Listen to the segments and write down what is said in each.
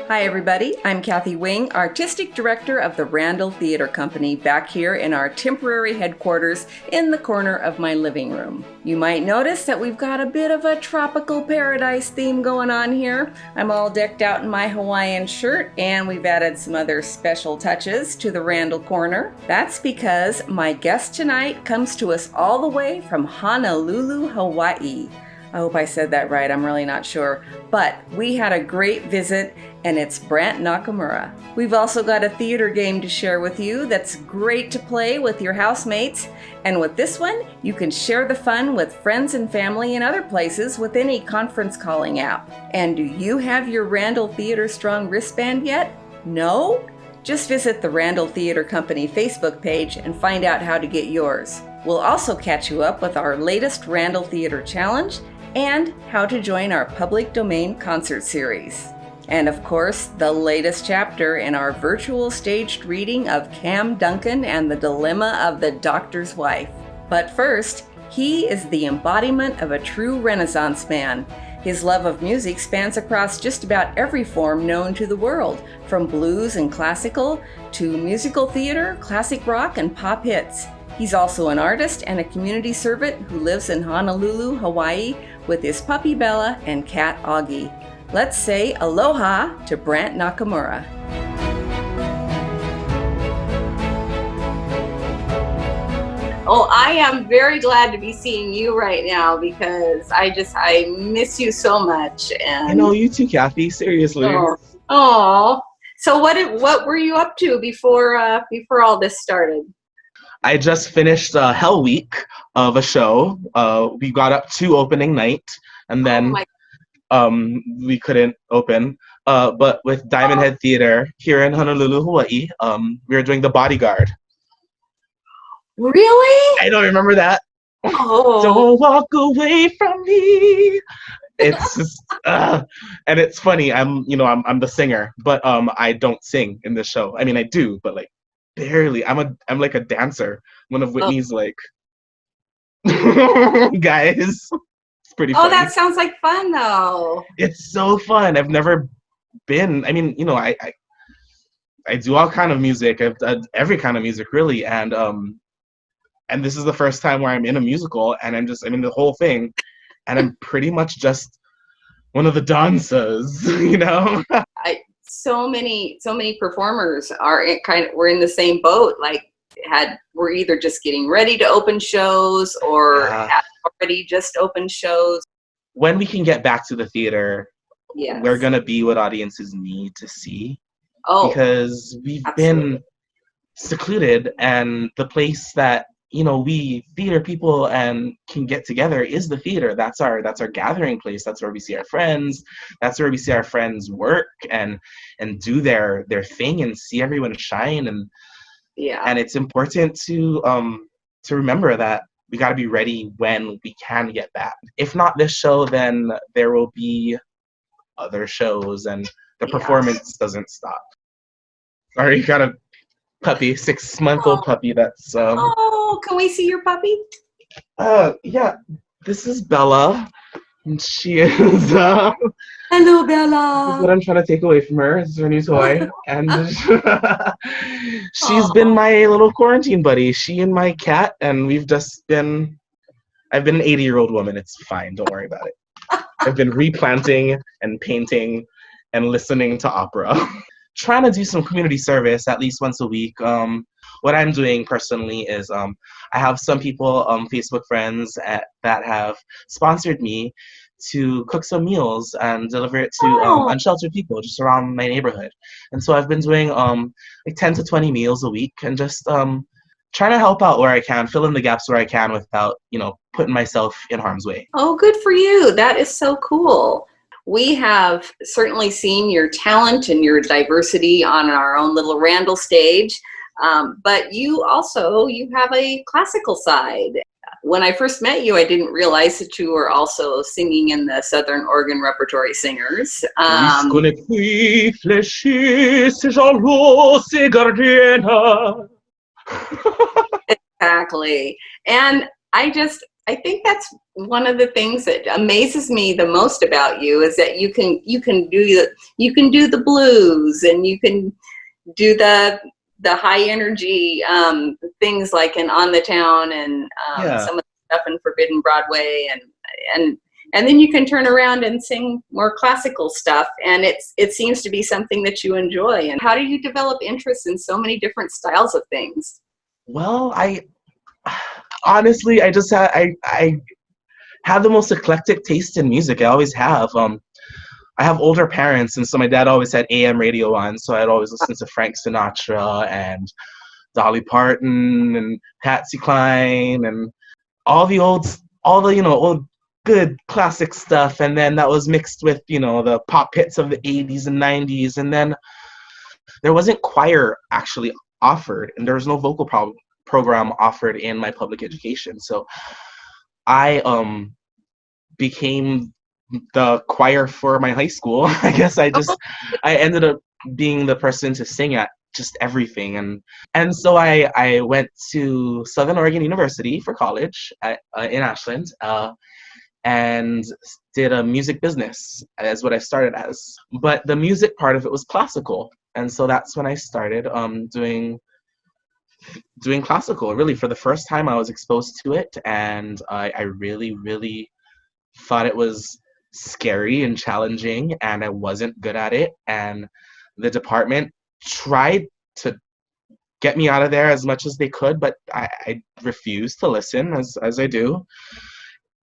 Hi everybody, I'm Kathy Wing, Artistic Director of the Randall Theatre Company, back here in our temporary headquarters in the corner of my living room. You might notice that we've got a bit of a tropical paradise theme going on here. I'm all decked out in my Hawaiian shirt, and we've added some other special touches to the Randall Corner. That's because my guest tonight comes to us all the way from Honalulu, Hawaii. I hope I said that right, I'm really not sure. But we had a great visit, and it's Brandt Nakamura. We've also got a theater game to share with you that's great to play with your housemates. And with this one, you can share the fun with friends and family in other places with any conference calling app. And do you have your Randall Theatre Strong wristband yet? No? Just visit the Randall Theatre Company Facebook page and find out how to get yours. We'll also catch you up with our latest Randall Theatre Challenge and how to join our public domain concert series. And of course, the latest chapter in our virtual staged reading of Cam Duncan and the Dilemma of the Doctor's Wife. But first, he is the embodiment of a true Renaissance man. His love of music spans across just about every form known to the world, from blues and classical to musical theater, classic rock, and pop hits. He's also an artist and a community servant who lives in Honolulu, Hawaii, with his puppy Bella and cat Augie. Let's say aloha to Brandt Nakamura. Oh, I am very glad to be seeing you right now because I miss you so much. And I know you too, Kathy. Seriously. Oh. So what were you up to before all this started? I just finished Hell Week of a show. We got up to opening night, and then we couldn't open. But with Diamond Head Theater here in Honolulu, Hawaii, we were doing The Bodyguard. Really? I don't remember that. Oh. Don't walk away from me. It's just, and it's funny. I'm the singer, but I don't sing in the show. I mean, I do, but like barely. I'm like a dancer. One of Whitney's like guys. It's pretty funny. Oh, that sounds like fun though. It's so fun. I've never been. I mean, I do all kind of music. I've done every kind of music really, and this is the first time where I'm in a musical, and I'm in the whole thing, and I'm pretty much just one of the dancers, So many performers we're in the same boat. Like we're either just getting ready to open shows or have already just opened shows. When we can get back to the theater, yes, we're gonna be what audiences need to see. Oh, because we've been secluded, and the place that we theater people and can get together is the theater. That's our gathering place. That's where we see our friends. That's where we see our friends work and do their thing and see everyone shine. And and it's important to remember that we got to be ready when we can get back. If not this show, then there will be other shows, and the performance doesn't stop. Sorry, got a puppy, 6-month-old puppy. That's can we see your puppy? Yeah, this is Bella, and she is hello, Bella. This is what I'm trying to take away from her. This is her new toy, and she's been my little quarantine buddy. She and my cat, and I've been an 80-year-old woman. It's fine, don't worry about it. I've been replanting and painting and listening to opera. Trying to do some community service at least once a week. What I'm doing personally is I have some people, Facebook friends that have sponsored me to cook some meals and deliver it to unsheltered people just around my neighborhood. And so I've been doing like 10 to 20 meals a week, and just trying to help out where I can, fill in the gaps where I can without putting myself in harm's way. Oh, good for you. That is so cool. We have certainly seen your talent and your diversity on our own little Randall stage, but you have a classical side. When I first met you, I didn't realize that you were also singing in the Southern Oregon Repertory Singers. Exactly. And I think that's one of the things that amazes me the most about you is that you can do the blues, and you can do the high energy things like in On the Town, and Yeah. some of the stuff in Forbidden Broadway, and then you can turn around and sing more classical stuff, and it seems to be something that you enjoy. And how do you develop interest in so many different styles of things? Well, I honestly, I have the most eclectic taste in music. I always have. I have older parents, and so my dad always had AM radio on, so I'd always listen to Frank Sinatra and Dolly Parton and Patsy Cline and all the old good classic stuff, and then that was mixed with the pop hits of the 80s and 90s, and then there wasn't choir actually offered, and there was no vocal program offered in my public education, so I became the choir for my high school. I guess I ended up being the person to sing at just everything, and so I went to Southern Oregon University for college in Ashland, and did a music business as what I started as. But the music part of it was classical, and so that's when I started doing classical. Really, for the first time, I was exposed to it, and I really, really thought it was scary and challenging, and I wasn't good at it. And the department tried to get me out of there as much as they could, but I refused to listen, as I do.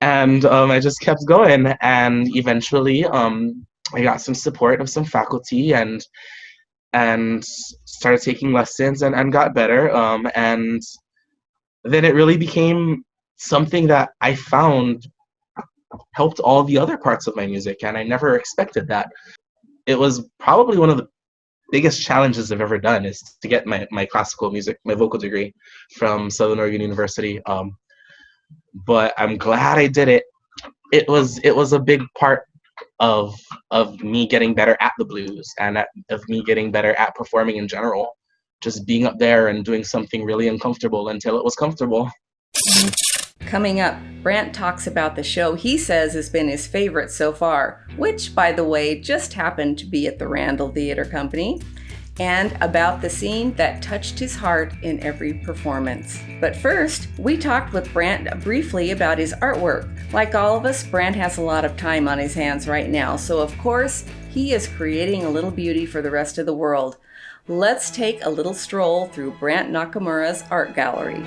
And I just kept going, and eventually I got some support of some faculty and started taking lessons and got better. And then it really became something that I found helped all the other parts of my music, and I never expected that. It was probably one of the biggest challenges I've ever done, is to get my classical music, my vocal degree from Southern Oregon University. But I'm glad I did it. It was a big part of me getting better at the blues, and of me getting better at performing in general. Just being up there and doing something really uncomfortable until it was comfortable. Coming up, Brandt talks about the show he says has been his favorite so far, which, by the way, just happened to be at the Randall Theatre Company, and about the scene that touched his heart in every performance. But first, we talked with Brandt briefly about his artwork. Like all of us, Brandt has a lot of time on his hands right now, so of course, he is creating a little beauty for the rest of the world. Let's take a little stroll through Brandt Nakamura's art gallery.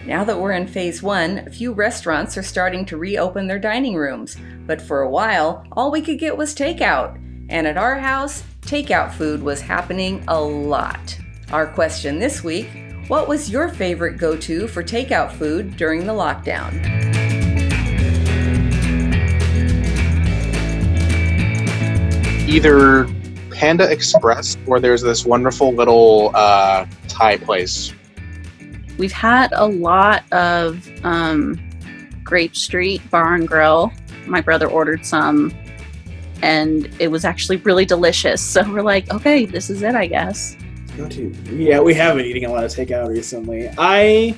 Now that we're in phase 1, a few restaurants are starting to reopen their dining rooms. But for a while, all we could get was takeout. And at our house, takeout food was happening a lot. Our question this week: what was your favorite go-to for takeout food during the lockdown? Either Panda Express, or there's this wonderful little Thai place. We've had a lot of Grape Street Bar and Grill. My brother ordered some, and it was actually really delicious. So we're like, okay, this is it, I guess. Yeah, we have been eating a lot of takeout recently. I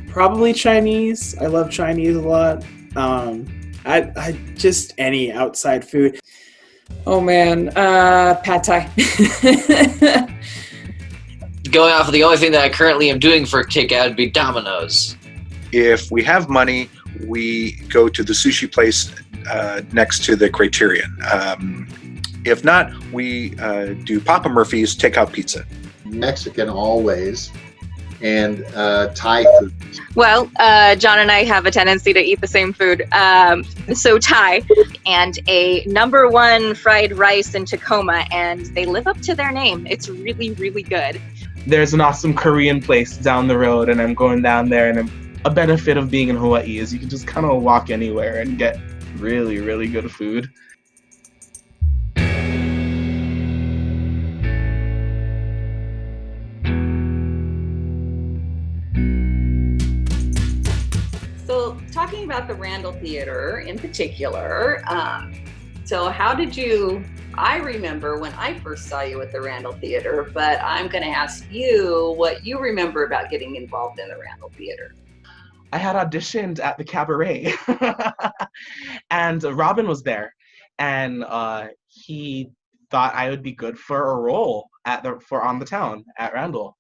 probably Chinese. I love Chinese a lot. I just any outside food. Oh man, pad thai. Going off of the only thing that I currently am doing for takeout would be Domino's. If we have money, we go to the sushi place next to the Criterion. If not, we do Papa Murphy's takeout pizza. Mexican always, and Thai food. Well, John and I have a tendency to eat the same food. So Thai, and a number 1 fried rice in Tacoma, and they live up to their name. It's really, really good. There's an awesome Korean place down the road, and I'm going down there, and a benefit of being in Hawaii is you can just kind of walk anywhere and get really, really good food. talking about the Randall Theatre in particular. So how did you, I remember when I first saw you at the Randall Theatre, but I'm going to ask you what you remember about getting involved in the Randall Theatre. I had auditioned at the cabaret and Robin was there, and he thought I would be good for a role on the town at Randall.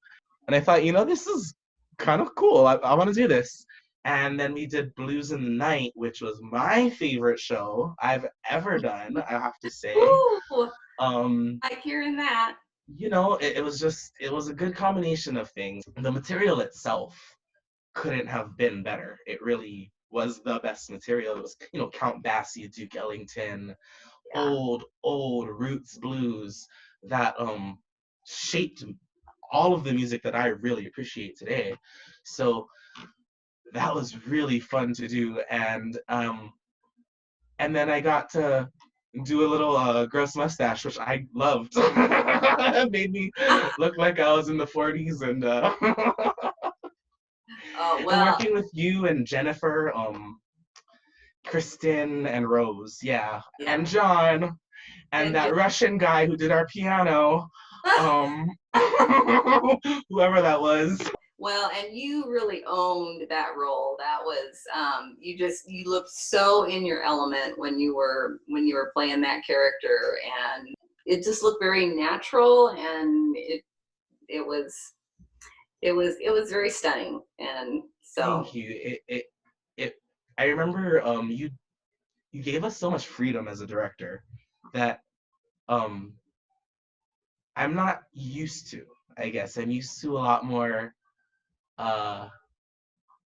And I thought, this is kind of cool. I want to do this. And then we did Blues in the Night, which was my favorite show I've ever done, I have to say. Ooh, like hearing that. It was a good combination of things. The material itself couldn't have been better. It really was the best material. It was, Count Basie, Duke Ellington, old roots blues that shaped all of the music that I really appreciate today. So that was really fun to do, and then I got to do a little gross mustache, which I loved. It made me look like I was in the 40s, and and working with you and Jennifer, Kristen and Rose, and John, and that Russian guy who did our piano, whoever that was. Well, and you really owned that role. That was you looked so in your element when you were playing that character, and it just looked very natural, and it was very stunning. And so thank you. I remember you gave us so much freedom as a director that I'm not used to. I guess I'm used to a lot more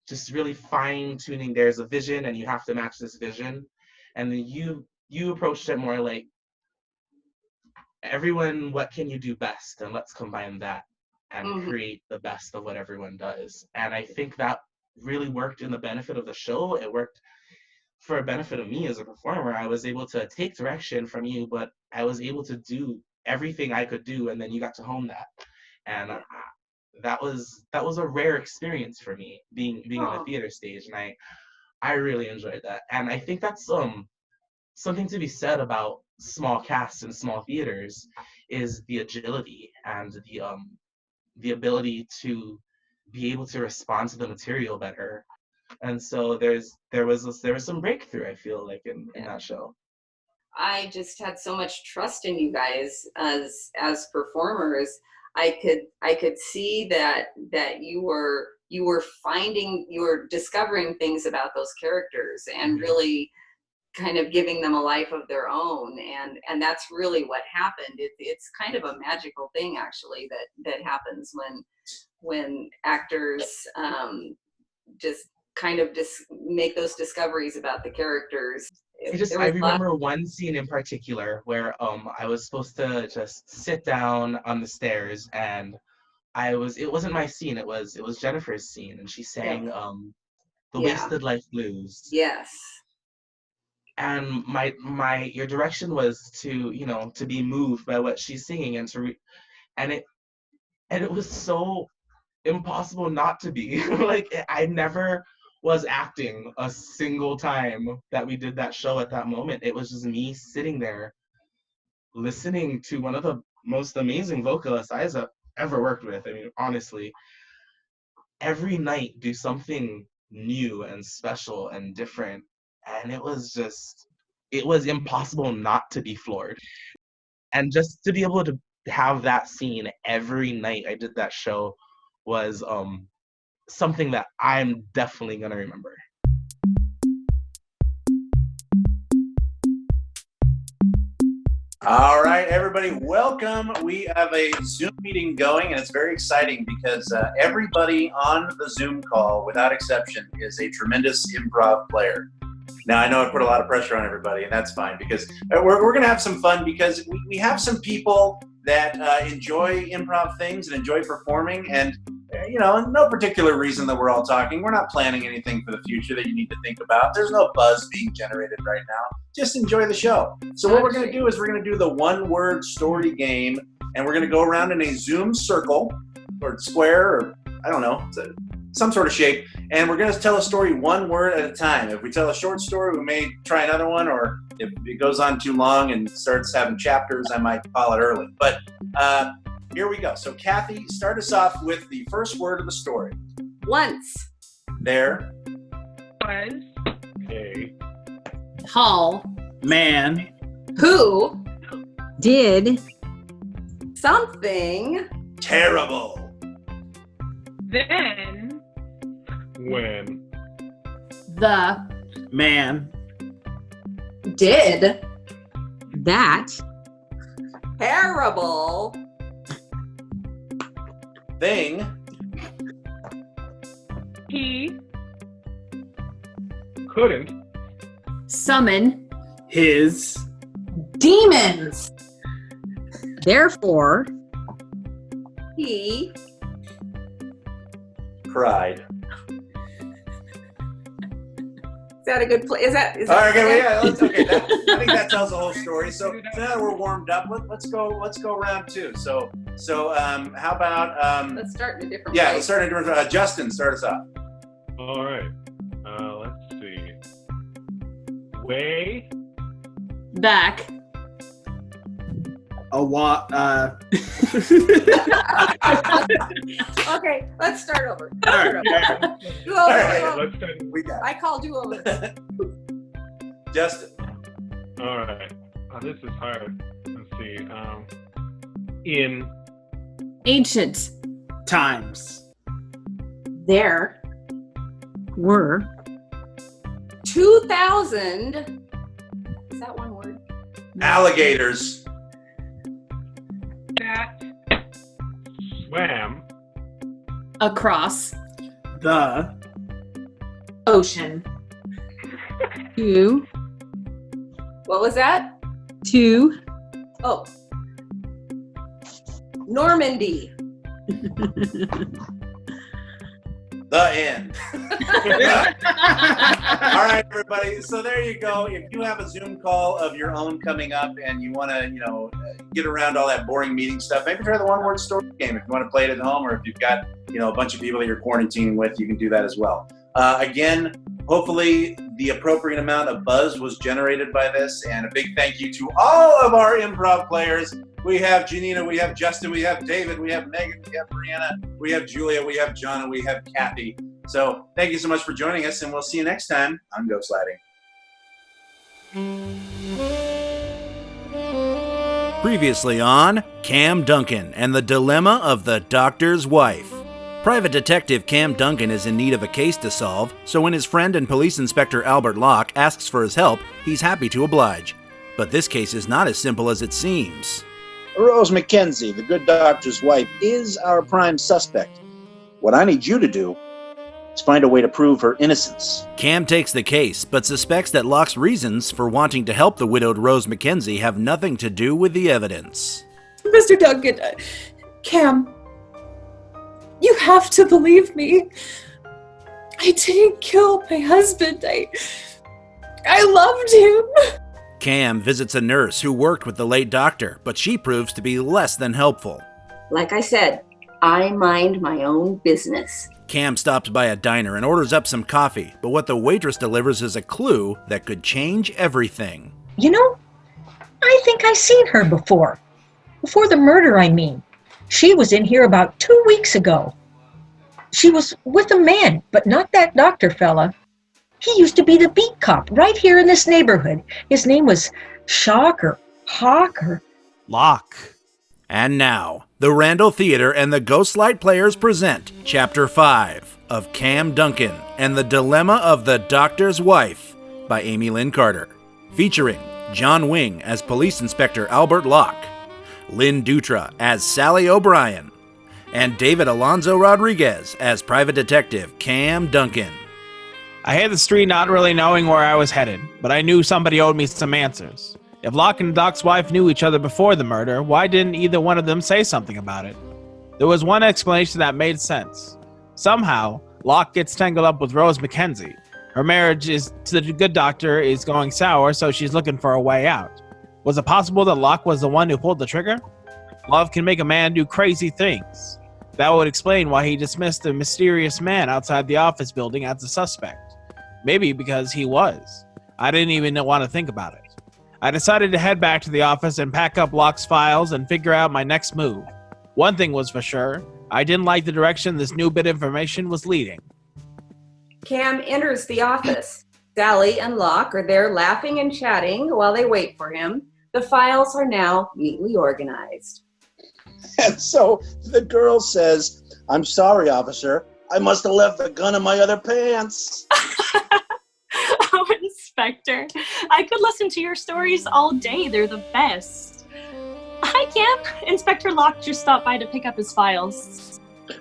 just really fine-tuning. There's a vision and you have to match this vision, and then you approached it more like, everyone, what can you do best, and let's combine that and create the best of what everyone does. And I think that really worked in the benefit of the show. It worked for a benefit of me as a performer. I was able to take direction from you, but I was able to do everything I could do, and then you got to hone that. And that was a rare experience for me, being on the theater stage, and I really enjoyed that. And I think that's something to be said about small casts and small theaters, is the agility and the ability to be able to respond to the material better. And so there was some breakthrough, I feel like, in that show. I just had so much trust in you guys as performers. I could see that you were discovering things about those characters and really kind of giving them a life of their own, and that's really what happened. It's kind of a magical thing, actually, that happens when actors just kind of make those discoveries about the characters. I remember one scene in particular where I was supposed to just sit down on the stairs, and it wasn't my scene, it was Jennifer's scene, and she sang the Wasted Life Blues. Yes. And your direction was to be moved by what she's singing, and it was so impossible not to be. Like, I never was acting a single time that we did that show at that moment. It was just me sitting there listening to one of the most amazing vocalists I've ever worked with. I mean, honestly, every night do something new and special and different. And it was impossible not to be floored. And just to be able to have that scene every night I did that show was something that I'm definitely gonna remember. All right, everybody, welcome. We have a Zoom meeting going, and it's very exciting because everybody on the Zoom call, without exception, is a tremendous improv player. Now, I know I put a lot of pressure on everybody, and that's fine, because we're going to have some fun, because we have some people that enjoy improv things and enjoy performing, and no particular reason that we're all talking. We're not planning anything for the future that you need to think about. There's no buzz being generated right now. Just enjoy the show. So what we're going to do is we're going to do the one-word story game, and we're going to go around in a Zoom circle or square, or I don't know. some sort of shape, and we're going to tell a story one word at a time. If we tell a short story, we may try another one, or if it goes on too long and starts having chapters, I might call it early. But here we go. So Kathy, start us off with the first word of the story. Once. There. Was. A. Tall. Man. Who. Did. Something. Terrible. Then. When. The. Man. Did. That. Terrible. Thing. He. Couldn't. Summon. His. Demons. Therefore. He. Cried. Is that a good play? Is that? All right, okay, yeah, okay. I think that tells the whole story. So now that we're warmed up, let's go round two. So how about Let's start in a different yeah, way. let's start in a different. Justin, start us off. All right. Let's see. Way. Back. Okay, let's start over. All right. Do over. All right, Let's start. We got I call do over. Justin. All right. Oh, this is hard. Let's see. In. Ancient. Times. There. Were. 2000. Is that one word? Alligators. That. Swam. Across. The. Ocean. To. What was that? To. Oh. Normandy. The end. All right, everybody. So there you go. If you have a Zoom call of your own coming up and you want to, get around all that boring meeting stuff, maybe try the one-word story game. If you want to play it at home, or if you've got, a bunch of people that you're quarantining with, you can do that as well. Again, hopefully the appropriate amount of buzz was generated by this, and a big thank you to all of our improv players. We have Janina, we have Justin, we have David, we have Meagan, we have Brianna, we have Julia, we have John, and we have Kathy. So thank you so much for joining us, and we'll see you next time on Ghostlighting. Previously on Cam Duncan and the Dilemma of the Doctor's Wife. Private Detective Cam Duncan is in need of a case to solve, so when his friend and Police Inspector Albert Locke asks for his help, he's happy to oblige. But this case is not as simple as it seems. Rose McKenzie, the good doctor's wife, is our prime suspect. What I need you to do is find a way to prove her innocence. Cam takes the case, but suspects that Locke's reasons for wanting to help the widowed Rose McKenzie have nothing to do with the evidence. Mr. Duncan, Cam, you have to believe me. I didn't kill my husband. I loved him. Cam visits a nurse who worked with the late doctor, but she proves to be less than helpful. Like I said, I mind my own business. Cam stops by a diner and orders up some coffee, but what the waitress delivers is a clue that could change everything. You know, I think I've seen her before. Before the murder, I mean. She was in here about 2 weeks ago. She was with a man, but not that doctor fella. He used to be the beat cop right here in this neighborhood. His name was Hawker. Locke. And now, the Randall Theatre and the Ghostlight Players present Chapter 5 of Cam Duncan and the Dilemma of the Doctor's Wife by Amy Lynn Carter, featuring John Wing as Police Inspector Albert Locke, Lynn Dutra as Sally O'Brien, and David Alonso Rodriguez as Private Detective Cam Duncan. I hit the street not really knowing where I was headed, but I knew somebody owed me some answers. If Locke and Doc's wife knew each other before the murder, why didn't either one of them say something about it? There was one explanation that made sense. Somehow, Locke gets tangled up with Rose McKenzie. Her marriage to the good doctor is going sour, so she's looking for a way out. Was it possible that Locke was the one who pulled the trigger? Love can make a man do crazy things. That would explain why he dismissed the mysterious man outside the office building as a suspect. Maybe because he was. I didn't even want to think about it. I decided to head back to the office and pack up Locke's files and figure out my next move. One thing was for sure, I didn't like the direction this new bit of information was leading. Cam enters the office. Sally and Locke are there laughing and chatting while they wait for him. The files are now neatly organized. And so the girl says, "I'm sorry, officer. I must have left the gun in my other pants." Oh, Inspector, I could listen to your stories all day. They're the best. Hi, Cam. Inspector Locke just stopped by to pick up his files.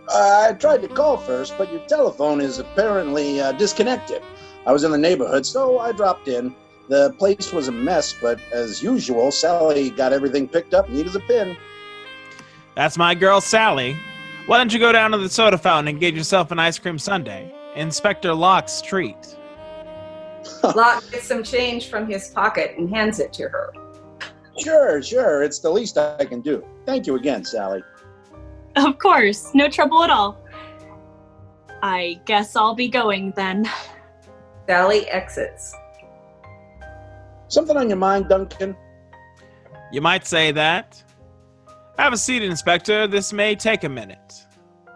I tried to call first, but your telephone is apparently disconnected. I was in the neighborhood, so I dropped in. The place was a mess, but as usual, Sally got everything picked up neat as a pin. That's my girl, Sally. Why don't you go down to the soda fountain and get yourself an ice cream sundae? Inspector Locke's treat. Locke gets some change from his pocket and hands it to her. Sure. It's the least I can do. Thank you again, Sally. Of course, no trouble at all. I guess I'll be going then. Sally exits. Something on your mind, Duncan? You might say that. Have a seat, Inspector. This may take a minute.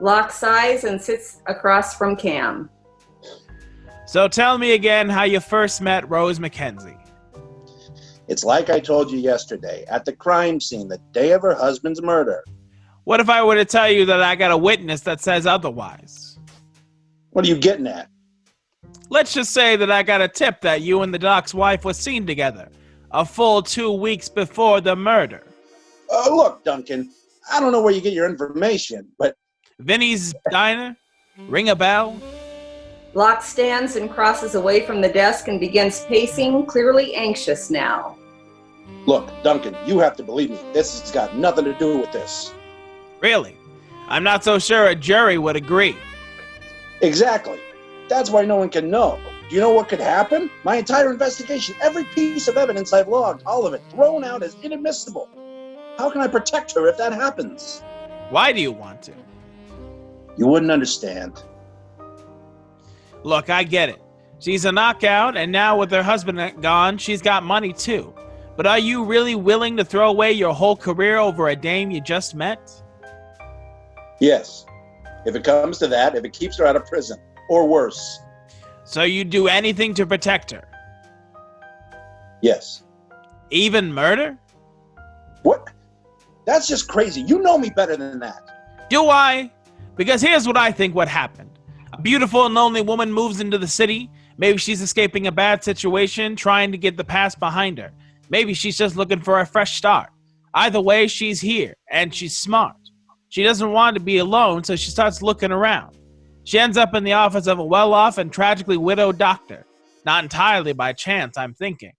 Locke sighs and sits across from Cam. So tell me again how you first met Rose Mackenzie. It's like I told you yesterday, at the crime scene, the day of her husband's murder. What if I were to tell you that I got a witness that says otherwise? What are you getting at? Let's just say that I got a tip that you and the doc's wife were seen together a full 2 weeks before the murder. Look, Duncan, I don't know where you get your information, but... Vinny's Diner? Ring a bell? Locke stands and crosses away from the desk and begins pacing, clearly anxious now. Look, Duncan, you have to believe me. This has got nothing to do with this. Really? I'm not so sure a jury would agree. Exactly. That's why no one can know. Do you know what could happen? My entire investigation, every piece of evidence I've logged, all of it, thrown out as inadmissible. How can I protect her if that happens? Why do you want to? You wouldn't understand. Look, I get it. She's a knockout, and now with her husband gone, she's got money too. But are you really willing to throw away your whole career over a dame you just met? Yes. If it comes to that, if it keeps her out of prison, or worse. So you'd do anything to protect her? Yes. Even murder? What? That's just crazy. You know me better than that. Do I? Because here's what I think what happened. A beautiful and lonely woman moves into the city. Maybe she's escaping a bad situation, trying to get the past behind her. Maybe she's just looking for a fresh start. Either way, she's here, and she's smart. She doesn't want to be alone, so she starts looking around. She ends up in the office of a well-off and tragically widowed doctor. Not entirely by chance, I'm thinking.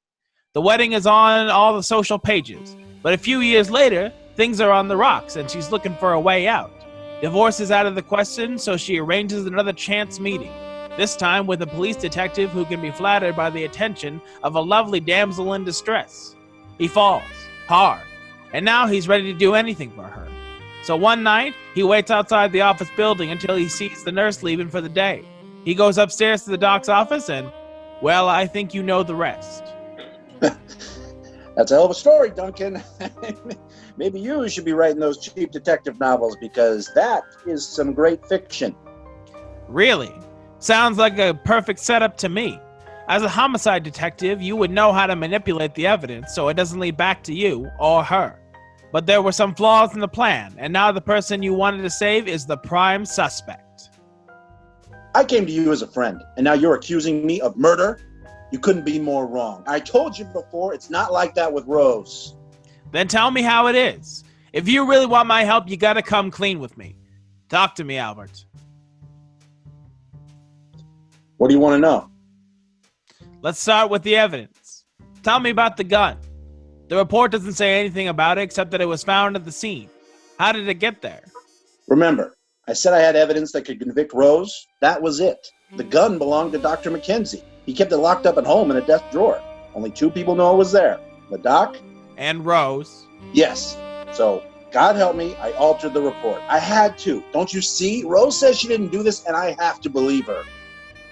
The wedding is on all the social pages, but a few years later, things are on the rocks, and she's looking for a way out. Divorce is out of the question, so she arranges another chance meeting, this time with a police detective who can be flattered by the attention of a lovely damsel in distress. He falls, hard, and now he's ready to do anything for her. So one night, he waits outside the office building until he sees the nurse leaving for the day. He goes upstairs to the doc's office and, well, I think you know the rest. That's a hell of a story, Duncan. Maybe you should be writing those cheap detective novels because that is some great fiction. Really? Sounds like a perfect setup to me. As a homicide detective, you would know how to manipulate the evidence so it doesn't lead back to you or her. But there were some flaws in the plan, and now the person you wanted to save is the prime suspect. I came to you as a friend, and now you're accusing me of murder? You couldn't be more wrong. I told you before, it's not like that with Rose. Then tell me how it is. If you really want my help, you gotta come clean with me. Talk to me, Albert. What do you want to know? Let's start with the evidence. Tell me about the gun. The report doesn't say anything about it except that it was found at the scene. How did it get there? Remember, I said I had evidence that could convict Rose. That was it. The gun belonged to Dr. Mackenzie. He kept it locked up at home in a desk drawer. Only 2 people know it was there. The doc? And Rose. Yes. So, God help me, I altered the report. I had to. Don't you see? Rose says she didn't do this, and I have to believe her.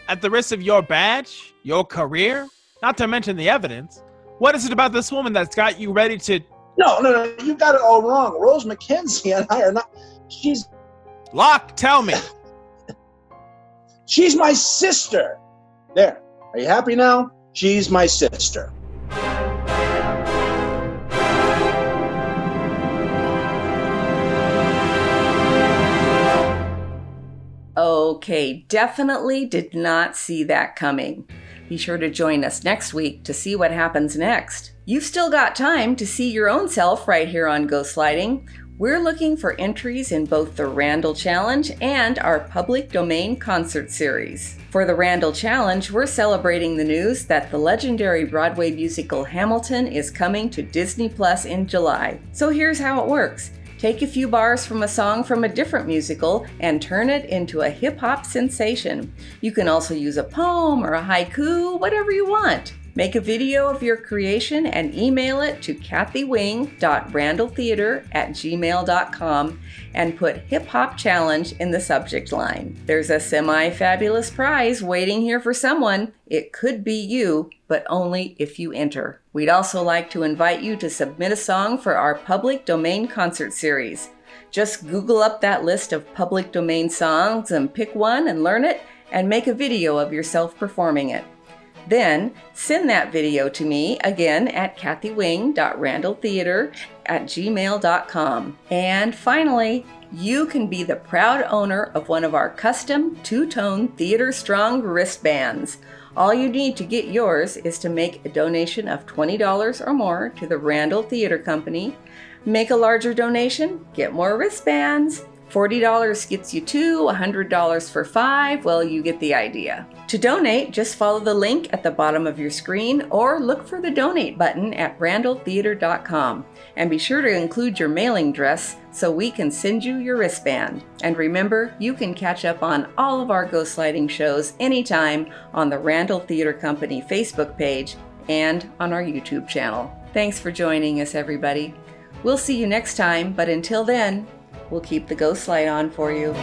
At the risk of your badge, your career, not to mention the evidence, what is it about this woman that's got you ready to... No, you got it all wrong. Rose McKenzie and I are not... She's... Locke, tell me. She's my sister. There. Are you happy now? She's my sister. Okay, definitely did not see that coming. Be sure to join us next week to see what happens next. You've still got time to see your own self right here on Ghostlighting. We're looking for entries in both the Randall Challenge and our public domain concert series. For the Randall Challenge, we're celebrating the news that the legendary Broadway musical Hamilton is coming to Disney Plus in July. So here's how it works. Take a few bars from a song from a different musical and turn it into a hip-hop sensation. You can also use a poem or a haiku, whatever you want. Make a video of your creation and email it to kathywing.randalltheatre@gmail.com and put Hip Hop Challenge in the subject line. There's a semi-fabulous prize waiting here for someone. It could be you, but only if you enter. We'd also like to invite you to submit a song for our public domain concert series. Just Google up that list of public domain songs and pick one and learn it and make a video of yourself performing it. Then send that video to me again at kathywing.randalltheatre@gmail.com. And finally, you can be the proud owner of one of our custom two-tone Theater Strong wristbands. All you need to get yours is to make a donation of $20 or more to the Randall Theatre Company. Make a larger donation, get more wristbands. $40 gets you 2, $100 for 5, well, you get the idea. To donate, just follow the link at the bottom of your screen or look for the donate button at randalltheatre.com. And be sure to include your mailing address so we can send you your wristband. And remember, you can catch up on all of our Ghostlighting shows anytime on the Randall Theatre Company Facebook page and on our YouTube channel. Thanks for joining us, everybody. We'll see you next time, but until then, we'll keep the ghost light on for you.